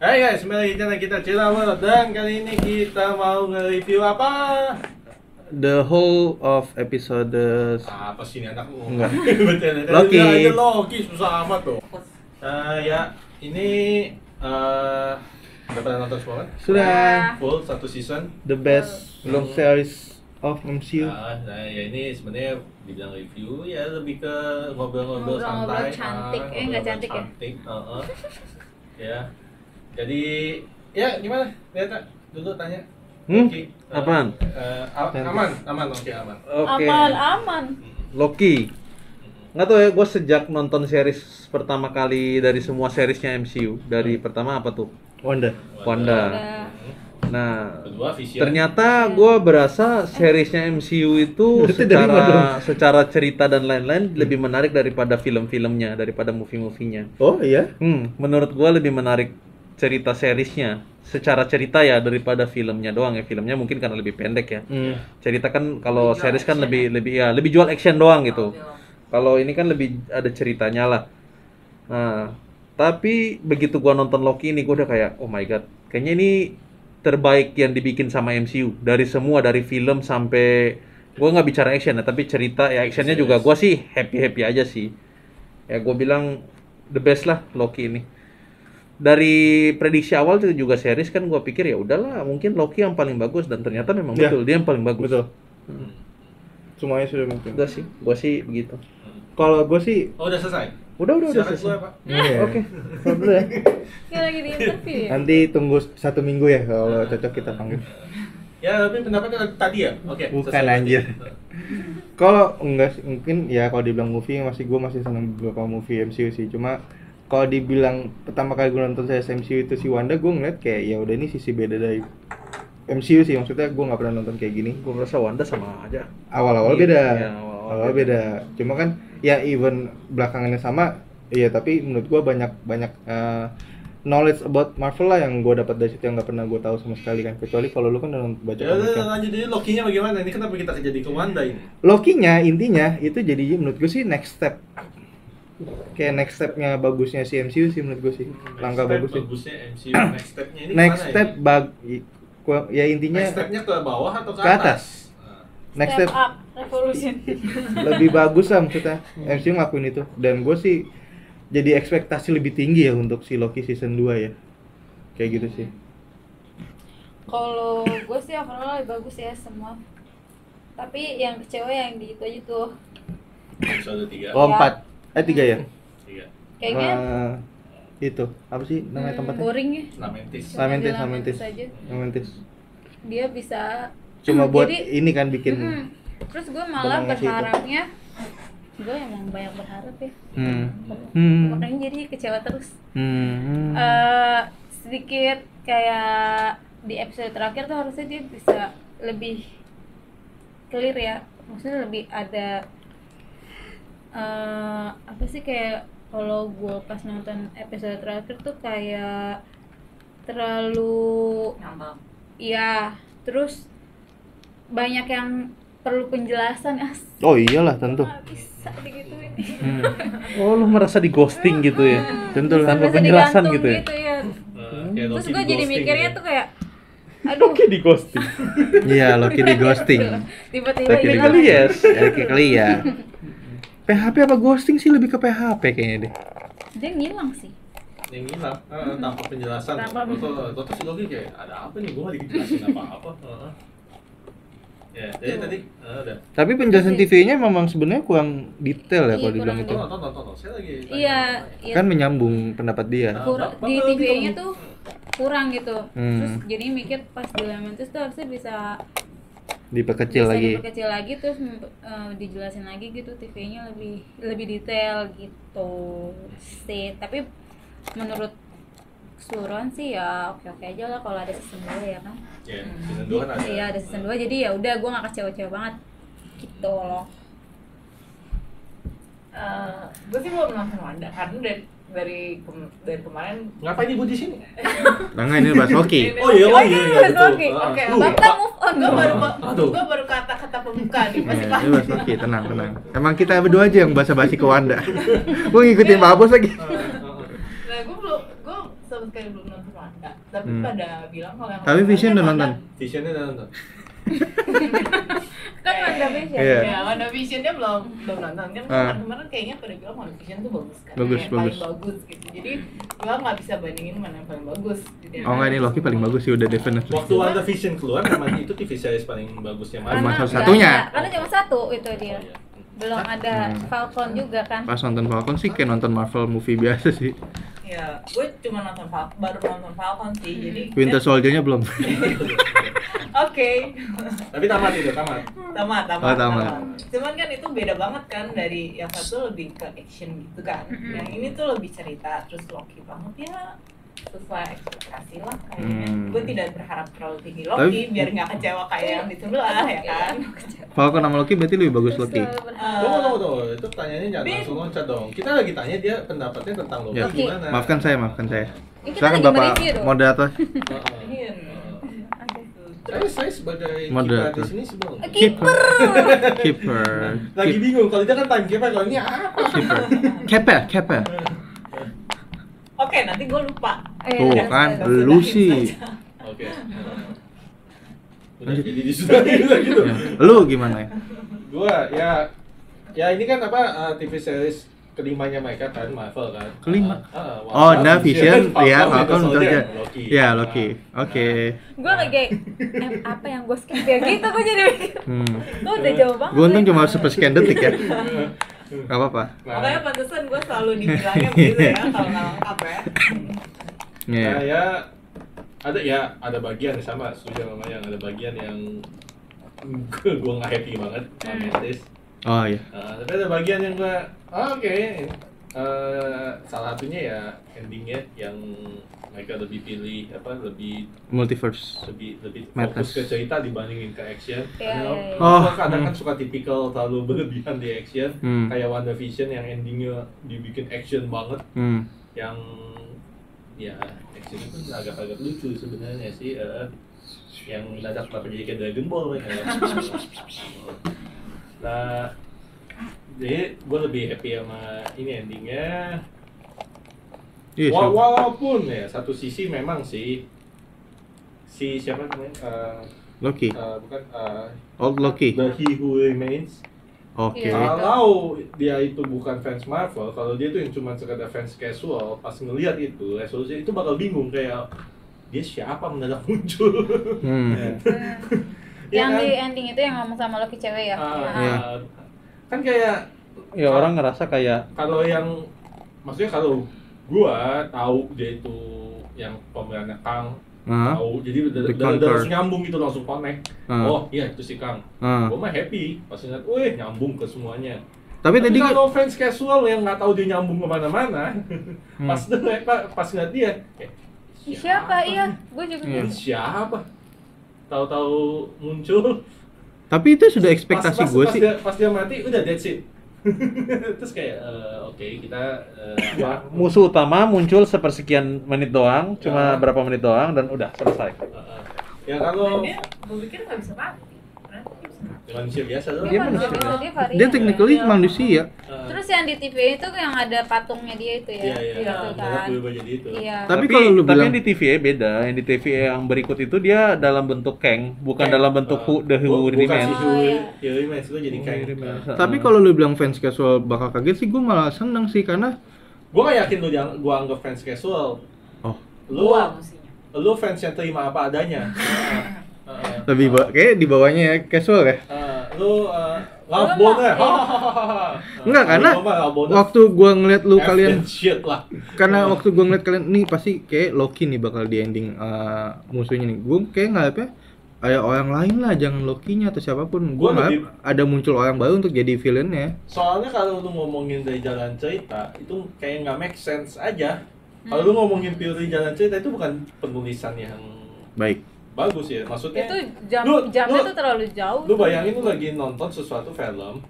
Hai guys, kembali lagi channel kita Cilawer dan kali ini kita mau nge-review apa? The whole of episode Apa sih ini anakmu? Enggak. Loki. Loki. Aja Loki susah amat tuh. Ya, ini udah pernah nonton semua kan? sudah Full satu season. the best long series of MCU. Nah, ya ini sebenarnya dibilang review ya lebih ke ngobrol-ngobrol Ngobrol-ngobrol santai. cantik. Nggak cantik ya? Ya. Jadi, ya gimana? Lihat dulu tanya. Loki, Apaan? aman, oke aman. Oke. Aman. Loki. Nggak tahu ya, gue sejak nonton series pertama kali dari semua seriesnya MCU, dari pertama apa tuh? Wanda. Udah. Nah, Kedua Vision. ternyata gue berasa seriesnya MCU itu secara cerita dan lain-lain lebih menarik daripada film-filmnya, daripada movie-movienya. Oh iya? Menurut gue lebih menarik cerita seriesnya secara cerita ya daripada filmnya doang ya. Filmnya mungkin karena lebih pendek ya. Cerita kan kalau series kan lebih jual action doang gitu. Kalau ini kan lebih ada ceritanya lah. Nah, tapi begitu gua nonton Loki ini gua udah kayak oh my god, kayaknya ini terbaik yang dibikin sama MCU dari semua, dari film sampai gua nggak bicara action ya, tapi cerita ya actionnya juga gua sih happy aja sih. Ya gua bilang the best lah Loki ini. Dari prediksi awal itu juga series kan gua pikir ya udahlah mungkin Loki yang paling bagus dan ternyata memang Ya, betul dia yang paling bagus. Betul. Semuanya sudah mungkin. Udah sih, gua sih begitu. Kalau gue sih Oh, udah selesai? udah Silakan selesai. keluar, Pak. Iya. Oke. Udah ya. Yang lagi di interview ya? Nanti tunggu 1 minggu ya kalau cocok kita panggil. Ya, tapi pendapatnya tadi ya? Oke. Bukan, selesai. anjir. Kalau enggak mungkin ya kalau dibilang movie gue masih seneng beberapa movie MCU sih. Cuma kalau dibilang pertama kali gue nonton saya MCU itu si Wanda, gue ngeliat kayak ya udah ini sisi beda dari MCU sih. Maksudnya gue nggak pernah nonton kayak gini. Gua merasa Wanda sama aja. Awal-awal Iya, beda. iya, Awal-awal beda. Cuma kan ya even belakangannya sama, iya tapi menurut gua banyak knowledge about Marvel lah yang gua dapat dari situ yang nggak pernah gua tahu sama sekali kan. Kecuali kalau lu kan udah baca Ya udah komiknya. lanjut ini Loki-nya bagaimana? Ini kenapa kita jadi ke Wanda ini? Loki-nya intinya itu jadi menurut gua sih next step. Kayak next step-nya bagusnya si MCU sih menurut gua sih. Langkah bagus sih. Bagusnya MCU next step-nya ini Next gimana step ini? ya intinya Next step-nya ke bawah atau ke ke atas. Next Step step up, revolution. lebih bagus lah maksudnya MCU ngelakuin itu dan gue sih jadi ekspektasi lebih tinggi ya untuk si Loki season 2 ya kayak gitu sih. Kalau gue sih overall lebih bagus ya semua. Tapi yang kecewa yang di itu aja tuh. Episode 3. Oh, Iya. 4. 3 ya? 3. Kayaknya Itu. Apa sih namanya tempatnya? boring ya. Lamentis. Lamentis. Aja. Lamentis. Dia bisa Cuma buat Jadi- ini kan bikin Terus gue malah Benangnya sih itu. berharapnya gue emang banyak berharap ya. Makanya jadi kecewa terus. Sedikit kayak di episode terakhir tuh harusnya dia bisa lebih clear ya, maksudnya lebih ada apa sih kayak kalau gue pas nonton episode terakhir tuh kayak terlalu iya, terus banyak yang perlu penjelasan. Oh iyalah tentu. Nggak bisa digituin. Oh, lu merasa di ghosting gitu ya? Tentu lah. Tanpa Merasa penjelasan digantung gitu ya? ya. Kayak Terus Loki gue jadi ghosting mikirnya ya. tuh kayak aduh, Oke di ghosting. Iya, Loki di ghosting. tiba-tiba Loki di hilang. Yes. Oke kali ya. PHP apa ghosting sih lebih ke PHP kayaknya deh. Dia ngilang sih. Yang hilang tanpa penjelasan. Tanpa- Tuh si Loki kayak ada apa nih? Gua nggak dijelasin apa-apa. Ya, jadi tadi udah. Tapi penjelasan TV-nya memang sebenarnya kurang detail ya Iya, kalau dibilang kurang itu. Tonton. Saya lagi. Iya, iya. Kan menyambung pendapat dia. Di TVA-nya tuh kurang gitu. Terus Hmm. jadi mikir pas di Lamentus tuh harusnya bisa Diperkecil lagi. diperkecil lagi terus dijelasin lagi gitu TVA-nya lebih detail gitu sih. Tapi menurut keseluruhan sih ya oke-oke aja lah kalau ada season 2 ya kan. Ya, season 2 kan ada. Iya ada season 2 jadi ya udah gue gak kecewa-kecewa banget gitu loh. Gue sih belum nonton Wanda karena dari kemarin. Ngapain ibu di sini? Nah, ini bahas Loki. Oh iya, betul. Oke. Oke, Bapak move on. Gue baru kata-kata pembuka nih masih Ini bahas Loki, tenang. Emang kita berdua aja yang basa-basi ke Wanda. Gue ngikutin Pak Bos lagi. Nah, gue sama sekali belum nonton Wanda, tapi Hmm. pada bilang kalau yang Tapi Vision udah Wanda- nonton. Visionnya udah nonton. Kan WandaVision. Iya. Ya, WandaVision dia belum nonton kan Ah. kemarin kayaknya pada bilang WandaVision tuh bagus kan. Bagus, Kayak bagus. paling bagus gitu. Jadi gua nggak bisa bandingin mana yang paling bagus gitu ya. Oh enggak, ini Loki paling bagus sih udah definitely. Waktu WandaVision keluar memang itu TV series paling bagusnya Karena mana? Cuma nggak satunya. ada- Karena cuma satu itu dia. Oh, iya. Belum ada Falcon juga kan. Pas nonton Falcon sih kayak nonton Marvel movie biasa sih. Ya, gue cuma baru nonton Falcon sih. Jadi Winter Soldier-nya belum. Oke. Tapi tamat itu, tamat. Tamat. Oh, tamat. Cuman kan itu beda banget kan dari yang satu lebih ke action gitu kan. Yang ini tuh lebih cerita terus Loki banget ya. Sesuai ekspektasi lah kayaknya. Gue tidak berharap terlalu tinggi Loki Tapi- biar nggak kecewa kayak yang di sebelah ya kan. Falcon sama Loki berarti lebih bagus Loki. Tunggu. Itu pertanyaannya jangan langsung loncat dong. Kita lagi tanya dia pendapatnya tentang Loki Ya. gimana. Maafkan saya. Ini kita Silakan lagi Bapak mereview dong. moderator. Heeh. Iya. Saya sebagai Moderator. kiper di sini sebelum. Keeper. Keeper. Lagi bingung kalau dia kan time keeper, kalau ini apa? Keeper. Oke, nanti gue lupa. Tuh Iya, kan, sudah. lu sih. Oke. Udah jadi disudahin lah gitu. Ya. Lu gimana ya? Gua ya ini kan apa TV series kelimanya mereka kan Marvel kan. Kelima? Oh, Oh, Vision, ya, Falcon Winter aja. Loki. Ya, Loki. Oke. Gue lagi apa yang gue skip ya gitu gue jadi mikir. Gue udah jauh banget. Gue untung ya. cuma sepersekian detik ya. Gak apa-apa. Makanya pantesan gue selalu dibilangnya begitu ya kalau nggak lengkap ya. Iya. Nah, ada bagian yang sama setuju sama yang ada bagian yang gue nggak happy banget sama Mantis. Oh iya. Tapi ada bagian yang gue oke. Salah satunya ya endingnya yang mereka lebih pilih lebih Multiverse. fokus Madness. ke cerita dibandingin ke action. Iya, Karena iya, iya. Oh, gua kadang kan suka tipikal terlalu berlebihan di action, kayak WandaVision yang endingnya dibikin action banget, yang ya action itu agak-agak lucu sebenarnya sih, yang mendadak kenapa jadi kayak Dragon Ball mereka. Nah, jadi gue lebih happy sama ini endingnya. Iya. Walaupun ya satu sisi memang si siapa namanya Loki. bukan Old Loki. The He Who Remains. Oke. Iya. Kalau dia itu bukan fans Marvel, kalau dia tuh yang cuma sekedar fans casual, pas ngelihat itu resolusi itu bakal bingung kayak dia siapa mendadak muncul. Ya Yang kan? di ending itu yang ngomong sama Loki cewek ya. Iya. Kan kayak Ya orang ngerasa kayak kalau yang maksudnya kalau gua tahu dia itu yang pemerannya Kang, tahu jadi The udah Conqueror. langsung nyambung gitu, langsung connect. Oh iya itu si Kang. Gua mah happy pas ngeliat, wih nyambung ke semuanya. Tapi tadi kalau fans casual yang nggak tahu dia nyambung kemana-mana, pas ngeliat dia, Siapa? Iya, gue juga. Iya. ini siapa? Tahu-tahu muncul. tapi itu sudah ekspektasi gue sih. Pas dia mati, udah that's it. Terus kayak oke, kita ya, musuh utama muncul sepersekian menit doang, cuma Ya. berapa menit doang dan udah selesai. ya kalau Dia, gue pikir nggak bisa mati. Ternyata dia bisa mati. manusia biasa doang. Dia Dia manusia. manusia. Dia varian. Dia technically Iya. manusia. Terus yang di TV itu yang ada patungnya dia itu ya. Iya, Gitu kan. berubah jadi itu. Iya. Tapi kalau lu bilang- yang di TVA beda, yang di TVA yang berikut itu dia dalam bentuk Kang, bukan Kang. dalam bentuk The Who Bukan si Remains. Who iya. Remains, itu jadi Kang. Tapi kalau lu bilang fans casual bakal kaget sih, gue malah seneng sih karena Gua gak yakin gua anggap fans casual. oh Gua mestinya. Lu fans yang terima apa adanya. lebih kayak di bawahnya ya casual ya. Lu love boner. Enggak, karena waktu gua ngeliat lu kalian, shit lah. karena waktu gua ngeliat kalian nih pasti kayak Loki nih bakal di ending musuhnya nih. Gua kayak ngarepnya ada orang lain lah, jangan Loki-nya atau siapapun. Gua Gua ngarep lebih- ada muncul orang baru untuk jadi villain-nya. Soalnya kalau lu ngomongin dari jalan cerita itu kayak nggak make sense aja. Kalau lu ngomongin purely jalan cerita itu bukan penulisan yang Baik. bagus ya. Maksudnya Itu jamnya lu- tuh terlalu jauh. lu bayangin lu lagi nonton sesuatu film.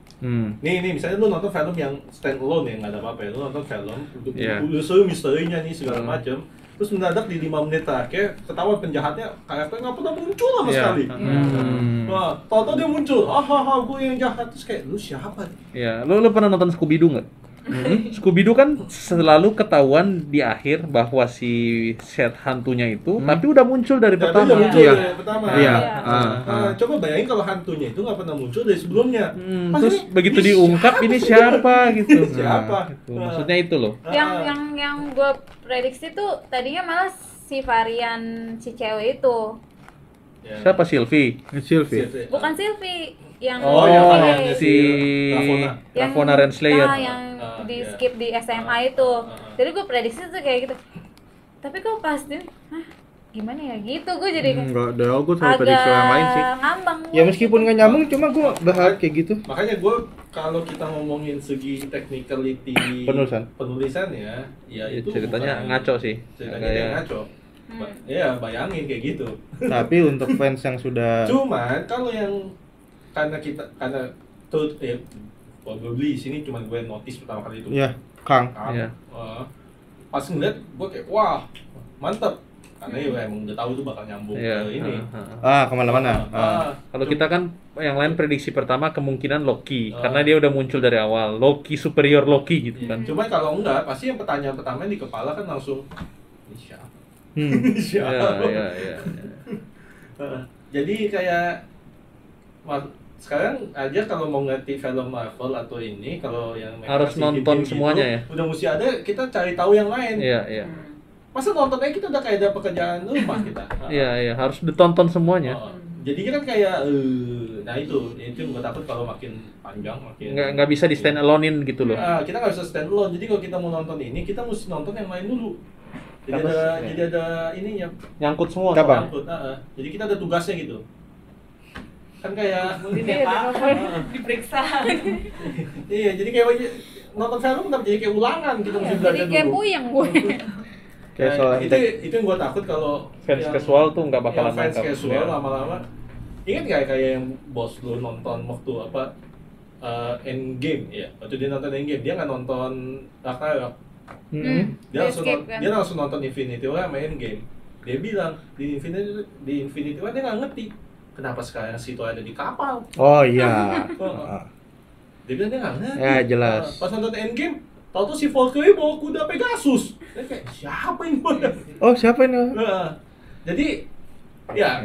Nih misalnya lu nonton film yang stand alone ya, nggak ada apa-apa ya. Lu nonton film, Iya. udah seru misterinya nih segala macam. Terus mendadak di 5 menit terakhir ketahuan penjahatnya karakternya nggak pernah muncul sama Iya. sekali. Hmm. Wah, tau-tau dia muncul, hahaha gue yang jahat. Terus kayak, lu siapa nih? Ya, lu pernah nonton Scooby Doo nggak? Scooby-Doo kan selalu ketahuan di akhir bahwa si set hantunya itu, tapi udah muncul dari Tapi pertama. udah muncul Iya. dari pertama. Iya. Coba bayangin kalau hantunya itu nggak pernah muncul dari sebelumnya. Pasti Terus ini, begitu ini diungkap ini siapa gitu. Siapa? Gitu. Maksudnya itu loh. Yang gue prediksi tuh tadinya malah si varian si cewek itu, Ya. Siapa Sylvie? Sylvie. bukan Sylvie yang Oh, Oh, yang si Ravonna. Ravonna Renslayer. yang di iya. skip di SMA itu. Jadi gue prediksi tuh kayak gitu. Tapi kok pas dia, gimana ya gitu, gue jadi kayak Enggak ada, gue sama prediksi yang lain sih. ngambang. Ya meskipun nggak nyambung, cuma gue berharap kayak gitu. Makanya gue kalau kita ngomongin segi technicality penulisannya, ya itu ceritanya bukan- ngaco sih. Ceritanya Kayak- dia ngaco. Ya bayangin kayak gitu. Tapi untuk fans yang sudah Cuman kalau yang karena tuh ya probably sini cuman gue notice pertama kali itu. ya Kang. Iya. Pas ngeliat gue kayak wah mantep karena ya emang udah tahu tuh bakal nyambung Iya. ke ini. Kemana-mana. Kalau kita kan yang lain prediksi pertama kemungkinan Loki karena dia udah muncul dari awal. Loki superior Loki gitu kan. Cuman kalau enggak pasti yang pertanyaan pertama di kepala kan langsung ini siapa? Iya, iya, iya. Jadi kayak sekarang aja kalau mau ngerti film Marvel atau ini kalau yang mereka Harus kasih nonton game semuanya gitu, ya? Udah mesti ada kita cari tahu yang lain. Iya, iya. Masa nonton aja kita udah kayak ada pekerjaan rumah kita. Iya, iya, harus ditonton semuanya. Jadi kan kayak nah itu yang gue takut kalau makin panjang makin Nggak bisa di stand alone-in gitu loh. kita nggak bisa stand alone. Jadi kalau kita mau nonton ini kita mesti nonton yang lain dulu. Jadi ada ininya Nyangkut semua. Kapan? nyangkut. Jadi kita ada tugasnya gitu. Kan kayak Mungkin ya Pak, diperiksa. iya, jadi kayak nonton film kenapa jadi kayak ulangan kita mesti Jadi belajar kayak dulu. puyeng gue. Kayak soal itu yang gue takut kalau Fans yang- casual tuh nggak bakalan yang fans nangkap. casual Iya. lama-lama. Ingat nggak kayak yang bos lu nonton waktu apa Endgame ya? Waktu dia nonton Endgame dia nggak nonton Ragnarok. Dia langsung Escape, kan? dia langsung nonton Infinity War sama Endgame. Dia bilang di Infinity War dia nggak ngerti kenapa sekarang situ ada di kapal. Oh iya. Dia bilang dia nggak ngerti. Ya, jelas. Pas nonton Endgame, tau tuh si Valkyrie bawa kuda Pegasus. Dia kayak siapa ini? Oh, siapa ini? Jadi ya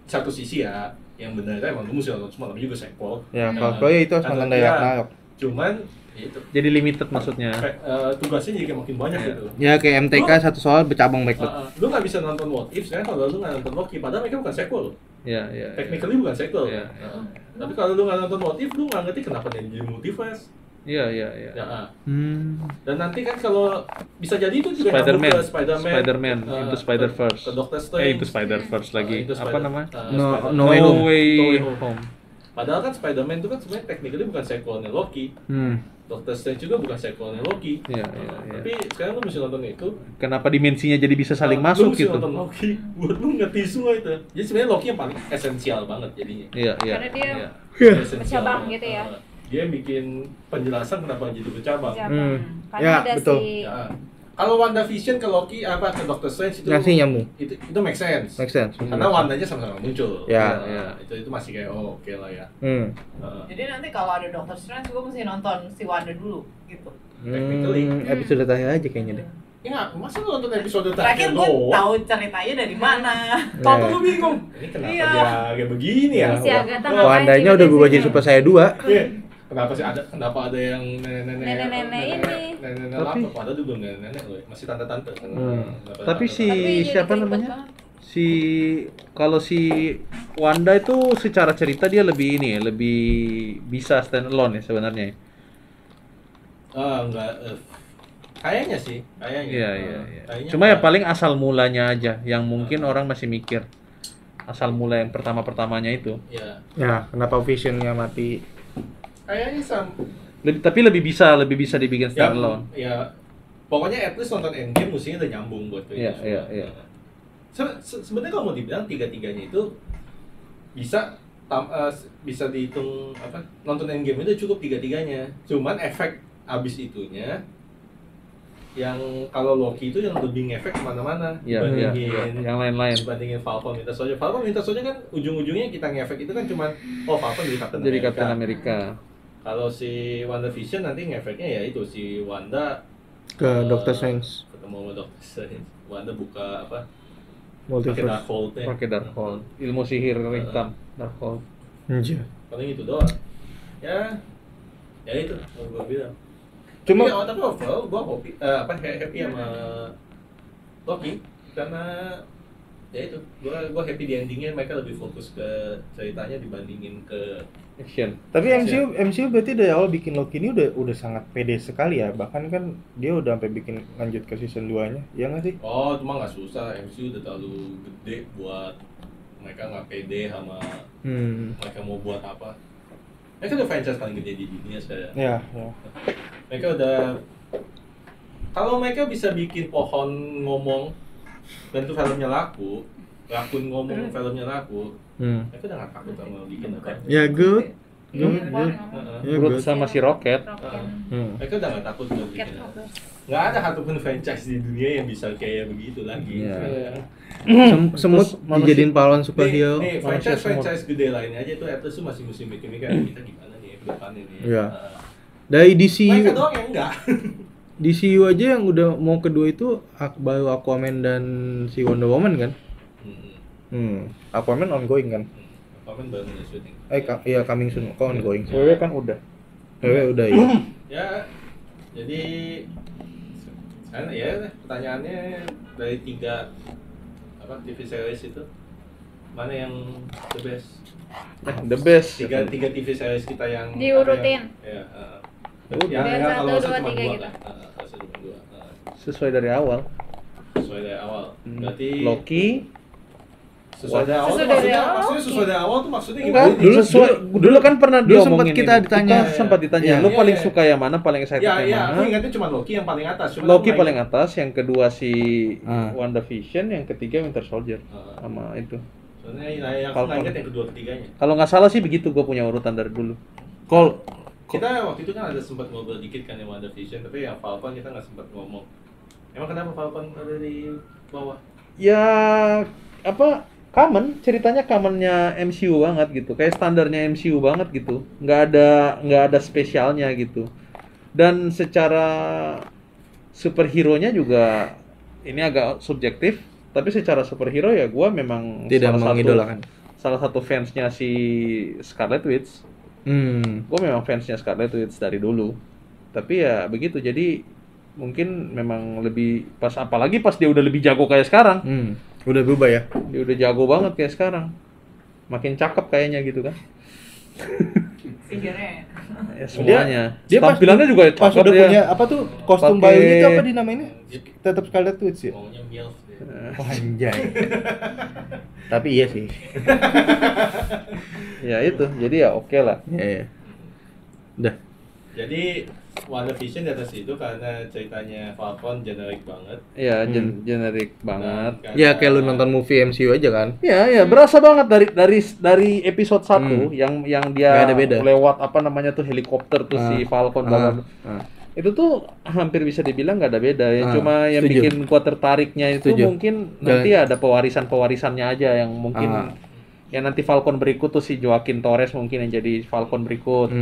satu sisi ya yang benar emang lu mesti nonton semua tapi juga sequel. Ya, kalau itu harus nonton dari Ragnarok. Cuman itu Jadi limited maksudnya. tugasnya jadi kayak makin banyak gitu. Ya kayak MTK satu soal bercabang baik. Lu nggak bisa nonton What If sekarang kalau lu nggak nonton Loki, padahal mereka bukan sequel loh. Iya, iya. Technically bukan sequel. Iya. Tapi kalau lu nggak nonton What If, lu nggak ngerti kenapa dia jadi multiverse. Iya, iya, iya. Ya, Hmm. dan nanti kan kalau bisa jadi itu juga Spider-Man, nyambung ke Spider-Man, Into Spider-Verse. ke Doctor Strange, Into Spider-Verse lagi. Into Apa Spider- namanya? Spider- No Way No Home. Way No Way Home. Padahal kan Spider-Man itu kan sebenarnya technically bukan sequelnya Loki. Doctor Strange juga bukan sequelnya Loki. Iya, iya, iya. Tapi sekarang lu mesti nonton itu. Kenapa dimensinya jadi bisa saling Lu masuk mesti gitu? nonton Loki buat lu ngerti semua itu. Jadi sebenarnya Loki yang paling esensial banget jadinya. Iya, iya. Karena dia iya. Esensial bercabang banget. gitu ya. Dia bikin penjelasan kenapa jadi bercabang. Cabang. Karena Ya, ada betul. si Ya. Kalau WandaVision ke Loki apa ke Doctor Strange itu Ngasih nyambung. itu make sense. Make sense. Karena Wandanya sama-sama muncul. Ya. Itu masih kayak oke lah ya. Jadi nanti kalau ada Doctor Strange gue mesti nonton si Wanda dulu gitu. Technically. Episode terakhir aja kayaknya deh. Ya, masa lu nonton episode Terakhir terakhir gue doang? tahu ceritanya dari mana. Tahu lu bingung. Ini kenapa Iya. dia kayak begini ya? si Agatha ngapain Wandanya sih udah berubah jadi biasanya? Super Saya 2. Iya. Kenapa ada yang nenek-nenek Nenek-nenek ini. Nenek-nenek Tapi- lapar padahal itu belum nenek-nenek loh, masih tante-tante. Tapi si Tapi siapa jadi namanya? ribet banget. Kalau si Wanda itu secara cerita dia lebih ini ya, lebih bisa stand alone ya sebenarnya. Enggak kayaknya sih, kayaknya. Iya, iya, iya. Kayaknya Cuma ya enggak. paling asal mulanya aja yang mungkin orang masih mikir. Asal mula yang pertama-pertamanya itu. Ya. Ya, kenapa Visionnya mati? Kayaknya Tapi lebih bisa dibikin stand alone. Ya, pokoknya at least nonton Endgame musiknya udah nyambung buat Iya, semua. iya, iya. Sebenarnya kalau mau dibilang tiga-tiganya itu bisa bisa dihitung apa nonton Endgame itu cukup tiga-tiganya. Cuman efek abis itunya yang kalau Loki itu yang lebih ngefek kemana-mana Iya, iya. dibandingin Yang lain-lain. dibandingin Falcon Winter Soldier. Falcon Winter Soldier kan ujung-ujungnya kita ngefek itu kan cuman Falcon jadi Captain Jadi America. Captain America. Kalau si WandaVision nanti ngefeknya ya itu si Wanda Ke Doctor Strange. ketemu sama Doctor Strange. Wanda buka apa? Pakai Multiverse. Darkhold-nya. Pakai Darkhold, ilmu sihir hitam Darkhold. Anjir. Paling itu doang. Ya itu yang gue bilang. Cuma Tapi overall gue happy sama Loki karena ya itu gue happy di endingnya, mereka lebih fokus ke ceritanya dibandingin ke Action. tapi MCU berarti dari awal bikin Loki ini udah sangat pede sekali ya. Bahkan kan dia udah sampai bikin lanjut ke season 2-nya. Ya nggak sih? oh cuma nggak susah, MCU udah terlalu gede buat mereka nggak pede sama mereka mau buat apa. Mereka udah franchise paling gede di dunia sekarang. Ya. Mereka udah, kalau mereka bisa bikin pohon ngomong dan itu filmnya laku, rakun ngomong filmnya laku, mereka udah nggak takut sama bikin apa. Ya good. Heeh. Ya Groot good. sama si Rocket. Mereka udah nggak takut buat bikin apa. Nggak ada satupun franchise di dunia yang bisa kayak begitu lagi. Iya. Semut Terus manusia- dijadiin pahlawan superhero. Nih Manusia franchise gede lainnya aja tuh Atlas tuh masih mesti mikir-mikir kita gimana nih ke depannya nih. Iya. Dari Mereka doang yang enggak. DCU aja yang udah mau kedua itu baru Aquaman dan si Wonder Woman kan? Aquaman ongoing kan? Kapan baru mulai syuting? Iya coming soon. Kok ongoing? Wewe kan udah. Udah ya. Ya, jadi sekarang ya pertanyaannya dari 3 TV series itu mana yang the best? The best. Tiga TV series kita yang Diurutin. Ya, Biar kalau 1, 2, saya cuma 3 2 gitu. lah. Saya cuma 2. Sesuai dari awal. Sesuai dari awal. Berarti Loki. sesuai dari awal tuh Sesuai dari maksudnya, awal, maksudnya sesuai dari awal tuh maksudnya Enggak, gimana? dulu kan pernah dulu sempat diomongin kita ini. ditanya. Kita sempat ditanya, Iya, lu iya, paling iya. suka yang mana, paling excited Ya, yang aku mana? ingatnya cuma Loki yang paling atas. Cuma Loki aku paling atas, yang kedua si Ah. WandaVision, yang ketiga Winter Soldier. Ah. Sama itu. Soalnya yang aku Falcon. ingat yang kedua ketiganya. Kalau nggak salah sih begitu, gue punya urutan dari dulu. Kita waktu itu kan ada sempat ngobrol dikit kan yang WandaVision, tapi yang Falcon kita nggak sempat ngomong. Emang kenapa Falcon ada di bawah? Ya apa? Ceritanya commonnya MCU banget gitu, kayak standarnya MCU banget gitu, nggak ada spesialnya gitu. Dan secara superhero-nya juga ini agak subjektif, tapi secara superhero ya gue memang Tidak mengidolakan. salah satu fansnya si Scarlet Witch. Gue memang fansnya Scarlet Witch dari dulu, tapi ya begitu, jadi mungkin memang lebih pas, apalagi pas dia udah lebih jago kayak sekarang. Udah berubah ya. Dia udah jago banget kayak sekarang. Makin cakep kayaknya gitu kan. Figurnya Ya semuanya. Dia pas Tampilannya juga pas cakep udah ya. punya apa tuh kostum Pakai- bayi itu apa dinamainnya? Tetap Scarlet Witch ya. Maunya MILF dia. Oh, anjay. Tapi iya sih. Ya itu. Jadi ya oke lah. Iya. Udah. Jadi WandaVision di atas itu karena ceritanya Falcon generik banget. Ya generik banget. Dan Ya karena- kayak lu nonton movie MCU aja kan. Ya berasa banget dari episode 1 yang dia Nggak ada beda. lewat apa namanya tuh helikopter tuh si Falcon banget. Itu tuh hampir bisa dibilang nggak ada beda ya. Cuma yang setuju. bikin gua tertariknya itu Setuju. mungkin nanti ada pewarisannya aja yang mungkin ya nanti Falcon berikut tuh si Joaquin Torres mungkin yang jadi Falcon berikut.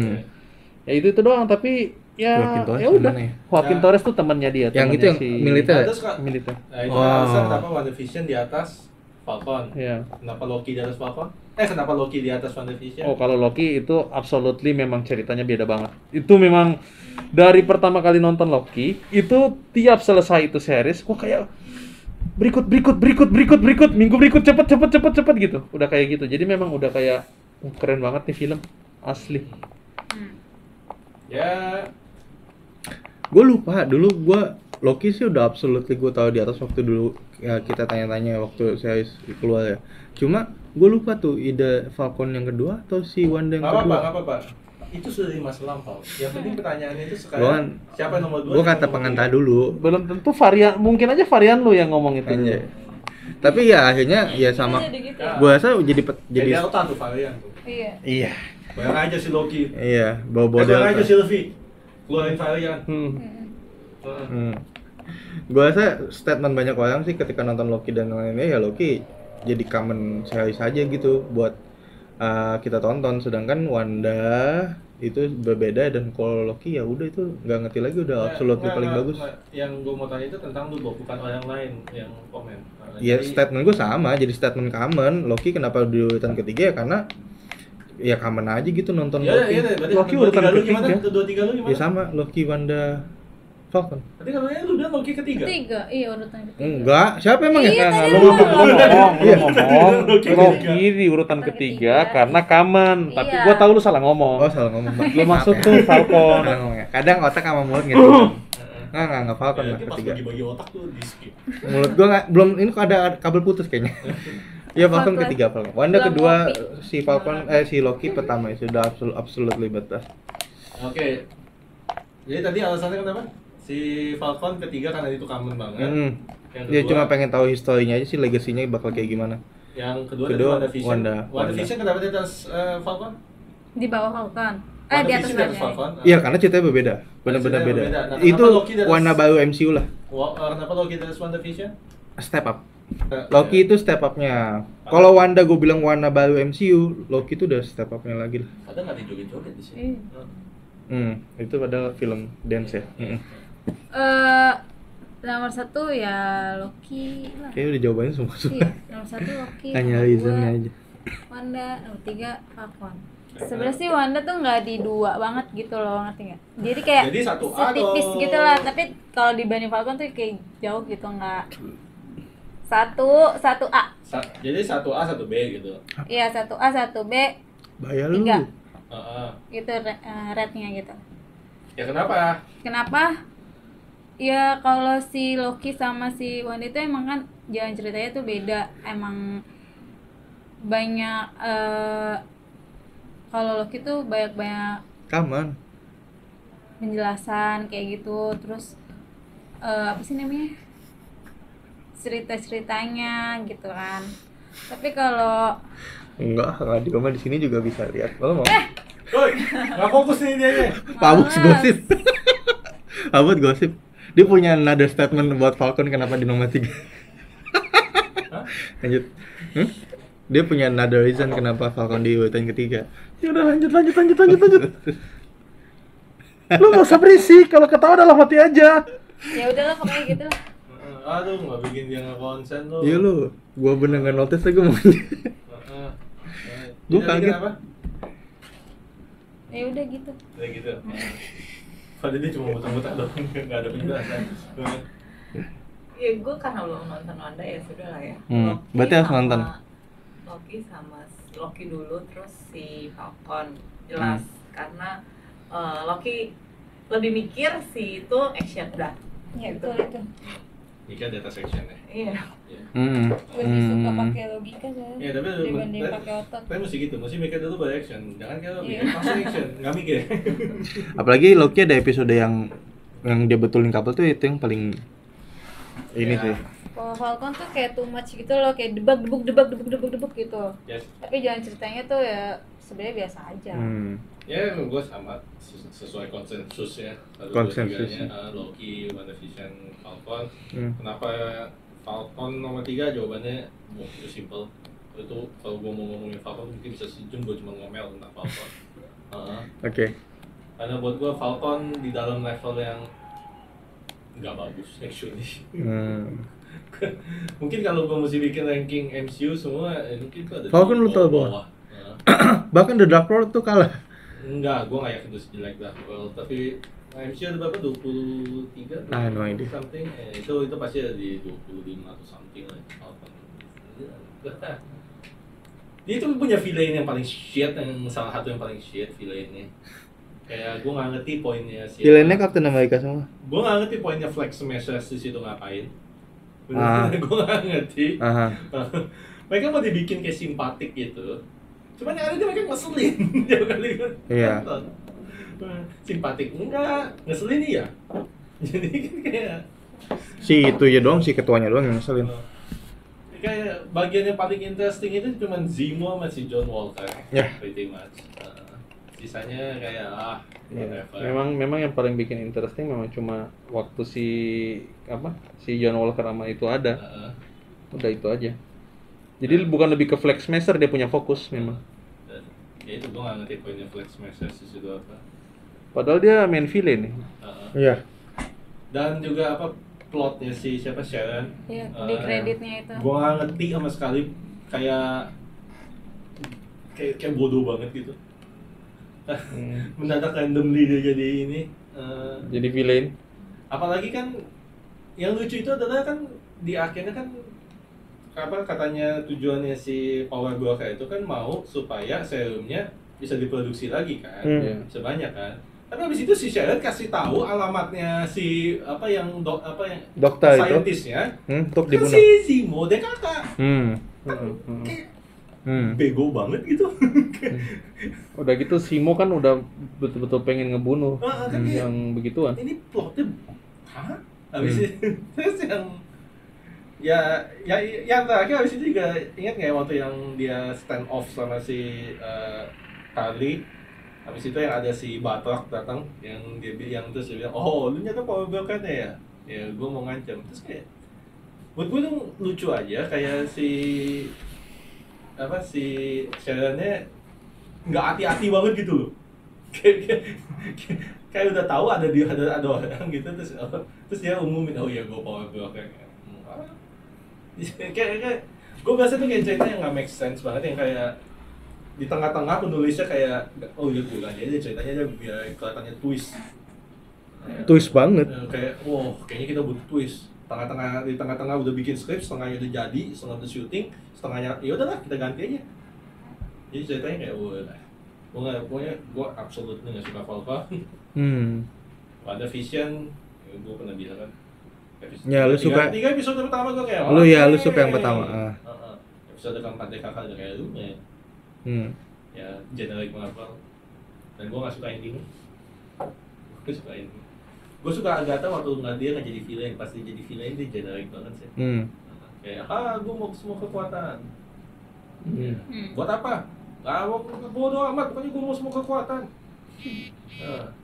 Ya itu doang, tapi ya Joaquin Torres ya udah. mana ya? Joaquin Ya. Torres tuh temannya dia. Yang temannya itu yang militer. Nah, terus Kak, Militer. nah itu Oh. alasan kenapa WandaVision di atas Falcon. Ya. Kenapa Loki di atas Falcon? Kenapa Loki di atas WandaVision? Oh, kalau Loki itu absolutely memang ceritanya beda banget. Itu memang dari pertama kali nonton Loki, itu tiap selesai itu series, gua kayak berikut, minggu berikut cepet gitu. Udah kayak gitu. Jadi memang udah kayak keren banget nih film asli. Ya, Gue lupa dulu Loki sih udah absolutely gue tahu di atas waktu dulu ya kita tanya-tanya waktu series keluar ya. Cuma gue lupa tuh ide Falcon yang kedua atau si Wanda yang nggak kedua. apa-apa. Itu sudah di masa lampau. Yang penting pertanyaannya itu Gua sekarang kan- siapa yang nomor 2? Gue kata pengantar dulu. Belum tentu varian, mungkin aja varian lu yang ngomong itu. Anjay. Tapi ya akhirnya ya sama. Jadi gitu. Ya. Gue rasa jadi Jadi Delta tuh varian tuh. Iya. iya Bayang aja si Loki. iya bawa Bayang aja Delta. si Luffy. Keluarin varian. Hmm. Gue rasa statement banyak orang sih ketika nonton Loki dan lainnya ya Loki jadi common series aja gitu buat kita tonton, sedangkan Wanda itu berbeda, dan kalau Loki ya udah itu nggak ngerti lagi, udah absolutely paling bagus. Yang gue mau tanya itu tentang lu, bukan orang lain yang komen. Ya statement gue sama, jadi statement common. Loki kenapa di urutan ketiga ya karena ya common aja gitu nonton Loki. Loki urutan ketiga. Kedua tiga lu gimana? Ya sama, Loki, Wanda, Falcon. Berarti katanya lu udah Loki ketiga? Iya urutan ketiga. Enggak, siapa emang Iya, ya? tadi Lu lu ngomong Loki Loki di urutan ketiga karena common, tapi Iya. gua tahu lu salah ngomong. Oh, salah ngomong. Lu maksud tuh Falcon. Salah ngomong ya. Kadang otak sama mulut gitu. Enggak Falcon lah Pas ketiga. bagi-bagi otak tuh di skip. Mulut gua enggak, belum, ini kok ada kabel putus kayaknya. Ya Falcon Falcon. ketiga, Falcon. Wanda Belum kedua, Loki. si Falcon si Loki pertama itu sudah absolutely betas. Oke. Jadi tadi alasannya kenapa? Si Falcon ketiga karena itu common banget. Yang Dia kedua, cuma pengen tahu historinya aja sih, legasinya bakal kayak gimana. yang kedua Kedua, tadi Wanda. WandaVision kenapa di atas Falcon? Di bawah Falcon. Di atas WandaVision Wanda. Iya, Iya, karena ceritanya berbeda. Benar-benar Ceritanya beda. berbeda. Nah, Itu kenapa Loki di atas- warna baru MCU lah. Kenapa Loki di atas WandaVision? Step up. Loki itu step up-nya. Kalau Wanda gue bilang warna baru MCU, Loki itu udah step up-nya lagi lah. Ada nggak dijoget-joget di sini? Itu padahal film dance ya. Nomor 1 ya Loki lah. Kayaknya udah jawabannya semua. Iya, nomor 1 Loki. Hanya nomor reasonnya 2 aja. Wanda, nomor 3 Falcon. Sebenarnya sih Wanda tuh nggak di 2 banget gitu loh, ngerti nggak? Jadi kayak Jadi 1A setipis atau- gitu lah, tapi kalau dibanding Falcon tuh kayak jauh gitu, nggak. 1A. Jadi 1A 1B gitu. Iya, 1A 1B Bahaya lu. 3 Heeh. gitu rate-nya gitu. Ya kenapa? Kenapa? Ya kalau si Loki sama si Wanda itu emang kan jalan ceritanya tuh beda. Emang banyak kalau Loki tuh banyak Kaman. penjelasan kayak gitu, terus apa sih namanya, cerita-ceritanya gitu kan. Tapi kalau Enggak, di rumah di sini juga bisa lihat. Kalau mau. Woi, nggak fokus nih dia. Pabus Males. gosip. Pabus gosip. Dia punya another statement buat Falcon kenapa di nomor 3. Lanjut. Dia punya another reason kenapa Falcon di urutan ketiga. Ya udah lanjut. Lu nggak usah berisik, kalau ketawa dalam hati aja. ya udahlah pokoknya gitu lah. Aduh, nggak bikin dia nggak konsen lu. Iya lu, gua bener nggak notice lagi mau. Heeh. Gua Jadi kaget. kenapa? Ya udah gitu. Ya gitu. Padahal dia cuma muter-muter doang, nggak ada penjelasan. Ya gue karena belum nonton Wanda ya sudah lah ya. Berarti harus nonton. Loki dulu terus si Falcon jelas karena Loki lebih mikir si itu action dah. Ya betul itu. Nika data section ya. Iya. Gue sih suka pakai logika soalnya. Ya tapi Dibanding pakai otak. Tapi mesti gitu, mesti mikir dulu baru action. Jangan kalau Iya. mikir langsung action, nggak mikir. Apalagi Loki ada episode yang dia betulin couple tuh itu yang paling ini Ya. sih. Kalau Falcon tuh kayak too much gitu loh, kayak debak gitu. Yes. Tapi jalan ceritanya tuh ya sebenarnya biasa aja. Ya, gue sama sesuai konsensus ya. Konsensus. Loki, WandaVision, Falcon. Hmm. Kenapa Falcon nomor 3? Jawabannya itu simple. Itu kalau gue mau ngomongin Falcon mungkin bisa sejam gue cuma ngomel tentang Falcon. Oke. Karena buat gue Falcon di dalam level yang nggak bagus actually. Mungkin kalau gue mesti bikin ranking MCU semua, mungkin gue ada Falcon di lu tahu bawah. Bahkan The Dark World tuh kalah. Enggak, gue nggak yakin itu sejelek Dark World, tapi MCU ada berapa? 23? No idea. Something, itu pasti ada di 25 atau something lah. Dia itu punya villain yang paling shit, yang salah satu yang paling shit villainnya. Kayak gue nggak ngerti poinnya sih. Villainnya Captain America semua. Gue nggak ngerti poinnya Flag Smashers di situ ngapain. Ah. Gue nggak ngerti. Aha. Mereka mau dibikin kayak simpatik gitu. Cuman yang ada dia mereka ngeselin. Jauh kali kan. Iya. Simpatik enggak, ngeselin iya. Jadi kan kayak Si itu ya doang, si ketuanya doang yang ngeselin. kayak bagian yang paling interesting itu cuma Zemo sama si John Walker. Ya. Pretty much. Sisanya kayak Iya. Memang yang paling bikin interesting memang cuma waktu si John Walker sama itu ada. Udah itu aja. Jadi bukan lebih ke Flag Smasher, dia punya fokus memang. Ya itu gue nggak ngerti poinnya flag smashers di situ apa. Padahal dia main villain nih. Iya. Dan juga apa plotnya si siapa Sharon? Iya, di kreditnya itu. Gue nggak ngerti sama sekali, kayak bodoh banget gitu. Mendadak randomly dia jadi ini. Jadi villain. Apalagi kan yang lucu itu adalah kan di akhirnya kan apa katanya tujuannya si Power Broker itu kan mau supaya serumnya bisa diproduksi lagi kan, sebanyak kan. Tapi habis itu si Sharon kasih tahu alamatnya si dokter itu scientistnya untuk kan dibunuh. si Zemo deh kakak. Bego banget gitu. Udah gitu Simo kan udah betul-betul pengen ngebunuh Kan yang begituan. Ini plotnya, hah? Habis itu terus yang terakhir habis itu juga ingat nggak waktu yang dia stand off sama si Carly, habis itu yang ada si Batroc datang yang dia terus dia bilang, oh lu nyata Power Broker ya gue mau ngancam. Terus kayak buat gue tuh lucu aja, kayak si Sharon-nya nggak hati-hati banget gitu loh. Kayak udah tahu ada orang gitu, terus dia umumin, oh iya gue Power Broker. Kayak gue biasa tuh kayak cerita yang nggak make sense banget, yang kayak di tengah-tengah penulisnya kayak, oh iya gue aja ceritanya biar kelihatannya twist Banget. kayak wow kayaknya kita butuh twist. Di tengah-tengah udah bikin skrip, setengahnya udah jadi, setengah udah syuting, setengahnya ya udahlah kita ganti aja. Jadi ceritanya kayak pokoknya gue absolutely nggak suka Falcon. Pada Vision gue pernah bilang kan, Ya lu suka 3 episode pertama gue kayak lu suka yang pertama. Episode keempat kakak udah kayak lu ya generic Marvel. Dan gue nggak suka ending. Gue suka Agatha waktu dia nggak jadi villain, pas dia jadi villain dia generic banget sih. Kayak gue mau semua kekuatan. Buat apa? Mau bodo amat, pokoknya gue mau semua kekuatan.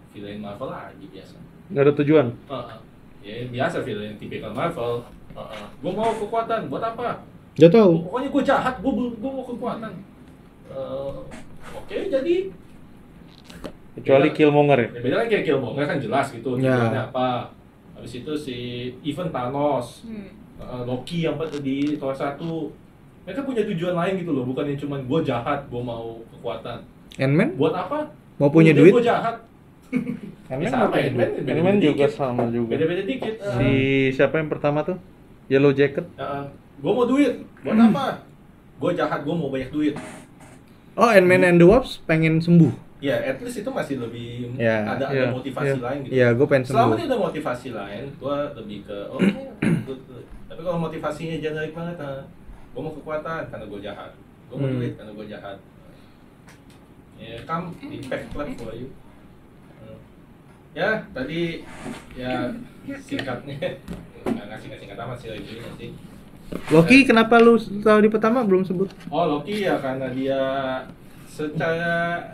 Villain Marvel aja biasa. Nggak ada tujuan. Ya biasa villain tipikal Marvel. Gue mau kekuatan, buat apa? Gak tahu. Pokoknya gue jahat, gue mau kekuatan. Oke, jadi Kecuali Killmonger ya. beda kan kayak Killmonger kan jelas gitu tujuannya apa. Habis itu si even Thanos, Loki yang di Thor 1, mereka punya tujuan lain gitu loh, bukan yang cuman gue jahat, gue mau kekuatan. Ant-Man Buat apa? mau punya duit. Gue jahat. Ant-Man juga sama juga. Beda-beda dikit. Si siapa yang pertama tuh? Yellow Jacket. Gue mau duit. Buat apa? Gue jahat, gue mau banyak duit. Oh, Ant-Man and the Wasp pengen sembuh. Ya, at least itu masih lebih Ya, ada motivasi lain gitu. Iya, gue pengen Selama sembuh. dia ada motivasi lain, gue lebih ke good. Tapi kalau motivasinya generik banget, gue mau kekuatan karena gue jahat, gue mau duit karena gue jahat. Ya, impact club for you. Ya, tadi ya singkatnya nggak singkat amat sih reviewnya sih. Loki kenapa lu tahu di pertama belum sebut? Oh, Loki ya karena dia secara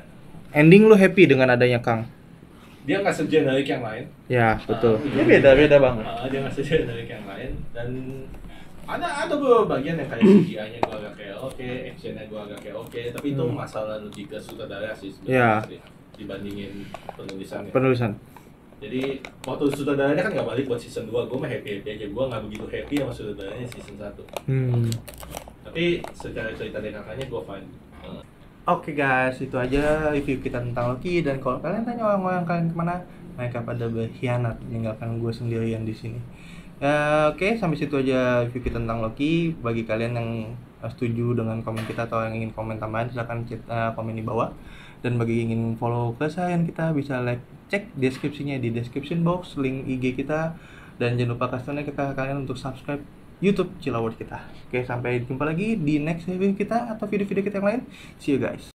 Ending lu happy dengan adanya Kang? dia nggak segenerik yang lain. Ya, betul. Ini beda banget. Dia nggak segenerik yang lain, dan ada beberapa bagian yang kayak CGI-nya gue agak kayak oke, action-nya gue agak kayak oke, tapi itu masalah lebih ke sutradara sih sebenarnya dibandingin Penulisan. Jadi waktu sutradaranya kan nggak balik buat season 2, gue mah happy aja, gue nggak begitu happy sama sutradaranya season 1. Tapi secara cerita dari kakaknya gue fine. Oke guys, itu aja review kita tentang Loki. Dan kalau kalian tanya orang-orang kalian kemana, mereka pada berkhianat, meninggalkan gue sendirian di sini. Oke, sampai situ aja review kita tentang Loki. Bagi kalian yang setuju dengan komen kita atau yang ingin komen tambahan, silahkan komen di bawah. Dan bagi yang ingin follow kesayangan kita, bisa cek deskripsinya di description box, link IG kita. Dan jangan lupa kasih tanda ke kalian untuk subscribe YouTube Cilawat kita. Oke, sampai jumpa lagi di next review kita atau video-video kita yang lain. See you guys.